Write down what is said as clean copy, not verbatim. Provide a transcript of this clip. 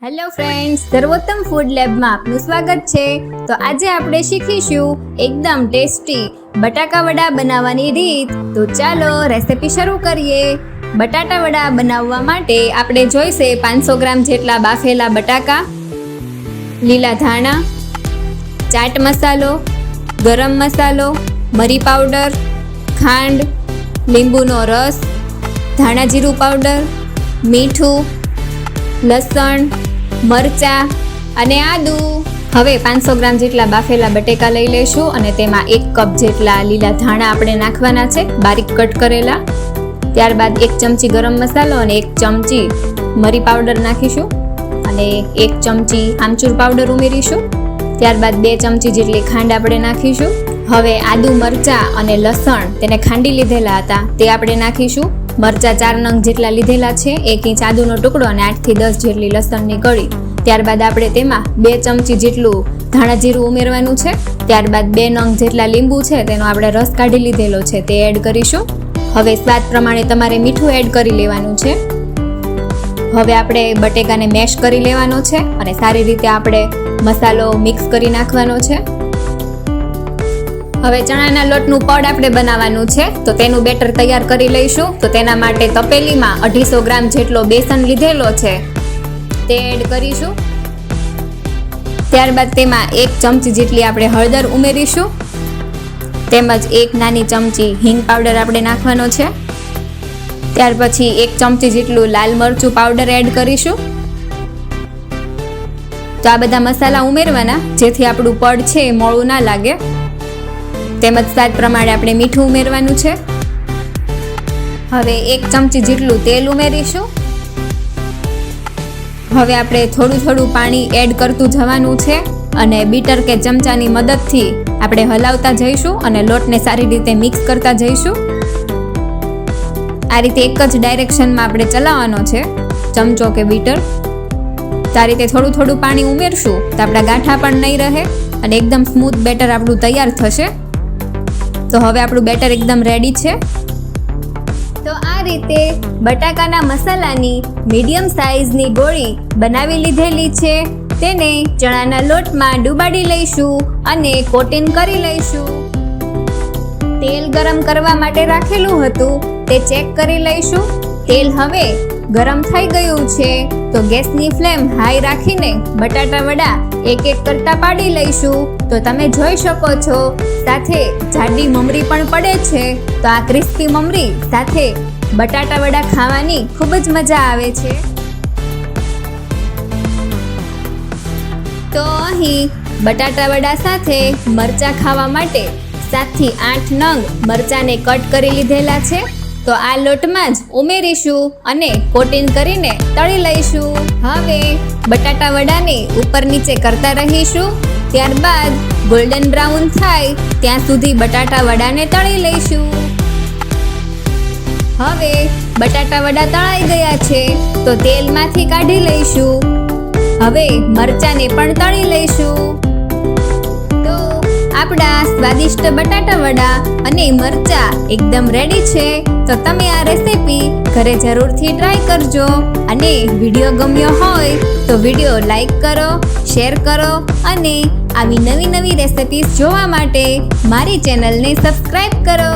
Hello friends, સર્વોત્તમ food લેબમાં આપનું સ્વાગત છે। તો આજે આપણે શીખીશું એકદમ ટેસ્ટી બટાકા વડા બનાવવાની રીત। તો ચાલો રેસિપી શરૂ કરીએ। બટાટા વડા બનાવવા માટે આપણે જોઈશે 500 ગ્રામ જેટલા બાફેલા બટાકા, લીલા ધાણા, ચાટ મસાલો, ગરમ મસાલો, મરી પાવડર, ખાંડ, લીંબુનો રસ, ધાણા જીરું પાવડર, મીઠું, લસણ, મરચાં અને આદુ। હવે 500 ગ્રામ જેટલા બાફેલા બટેકા લઈ લઈશું અને તેમાં 1 કપ જેટલા લીલા ધાણા આપણે નાખવાના છે, બારીક કટ કરેલા। ત્યારબાદ 1 ચમચી ગરમ મસાલો અને 1 ચમચી મરી પાવડર નાખીશું અને 1 ચમચી આમચૂર પાવડર ઉમેરીશું। ત્યારબાદ 2 ચમચી જેટલી ખાંડ આપણે નાખીશું। હવે આદુ, મરચાં અને લસણ તેને ખાંડી લીધેલા હતા તે આપણે નાખીશું। મરચાં 4 નંગ જેટલા લીધેલા છે, 1 ઇંચ આદુનો ટુકડો અને 8 થી 10 જેટલી લસણની કળી। ત્યારબાદ આપણે તેમાં 2 ચમચી જેટલું ધાણા જીરું ઉમેરવાનું છે। ત્યારબાદ 2 નંગ જેટલા લીંબુ છે તેનો આપણે રસ કાઢી લીધેલો છે તે એડ કરીશું। હવે સ્વાદ પ્રમાણે તમારે મીઠું એડ કરી લેવાનું છે। હવે આપણે બટેકાને મેશ કરી લેવાનો છે અને સારી રીતે આપણે મસાલો મિક્સ કરી નાખવાનો છે। હવે ચણાના લોટનું પડ આપણે બનાવવાનું છે, તો તેનું બેટર તૈયાર કરી લઈશું। તો તેના માટે તપેલીમાં 250 ગ્રામ જેટલો બેસન લીધેલો છે તે એડ કરીશું। ત્યારબાદ તેમાં 1 ચમચી જેટલી આપણે હળદર ઉમેરીશું, તેમજ 1 નાની ચમચી હિંગ પાવડર આપણે નાખવાનો છે। ત્યાર પછી 1 ચમચી જેટલું લાલ મરચું પાવડર એડ કરીશું। તો આ બધા મસાલા ઉમેરવાના જેથી આપણું પડ છે એ મોળું ના લાગે। તેમજ સ્વાદ પ્રમાણે આપણે મીઠું ઉમેરવાનું છે। હવે 1 ચમચી જેટલું તેલ ઉમેરીશું। હવે આપણે થોડું પાણી એડ કરતું જવાનું છે અને બીટર કે ચમચાની મદદથી આપણે હલાવતા જઈશું અને લોટને સારી રીતે મિક્સ કરતા જઈશું। આ રીતે એક જ ડાયરેક્શનમાં આપણે ચલાવવાનો છે, ચમચો કે બીટર। તો આ રીતે થોડું પાણી ઉમેરશું તો આપણા ગાંઠા પણ નહીં રહે અને એકદમ સ્મૂથ બેટર આપણું તૈયાર થશે। તો હવે આપણું બેટર એકદમ રેડી છે। તો આ રીતે બટાકાના મસાલાની મીડિયમ સાઇઝની ગોળી બનાવી લીધેલી છે। તેને ચણાના લોટમાં ડુબાડી લઈશું અને કોટિંગ કરી લઈશું। તેલ ગરમ કરવા માટે રાખેલું હતું તે ચેક કરી લઈશું। તેલ હવે ગરમ થઈ ગયું છે, તો ગેસની ફ્લેમ હાઈ રાખીને બટાટા વડા એક કરતા પાડી લઈશું। તો તમે જોઈ શકો છો સાથે જાડી મમરી પણ પડે છે। તો આ ક્રિસ્પી મમરી સાથે બટાટા વડા ખાવાની ખૂબ જ મજા આવે છે। તો અહીં બટાટા વડા સાથે મરચાં ખાવા માટે 7 થી 8 નંગ મરચાંને કટ કરી લીધેલા છે। તો આ લોટમાં જ ઉમેરીશું અને કોટિંગ કરીને તળી લઈશું। હવે બટાટા વડાને ઉપર નીચે કરતા રહીશું। ત્યારબાદ ગોલ્ડન બ્રાઉન થાય ત્યાં સુધી બટાટા વડાને તળી લઈશું। હવે બટાટા વડા તળાઈ ગયા છે તો તેલમાંથી કાઢી લઈશું। હવે મરચાંને પણ તળી લઈશું। તો આપણા સ્વાદિષ્ટ બટાટા વડા અને મરચાં એકદમ રેડી છે। તો તમે આ રેસીપી ઘરે જરૂરથી ટ્રાય કરજો અને વિડીયો ગમ્યો હોય તો વિડીયો લાઈક કરો, શેર કરો અને આવી નવી રેસિપીઝ જોવા માટે મારી ચેનલને સબસ્ક્રાઈબ કરો।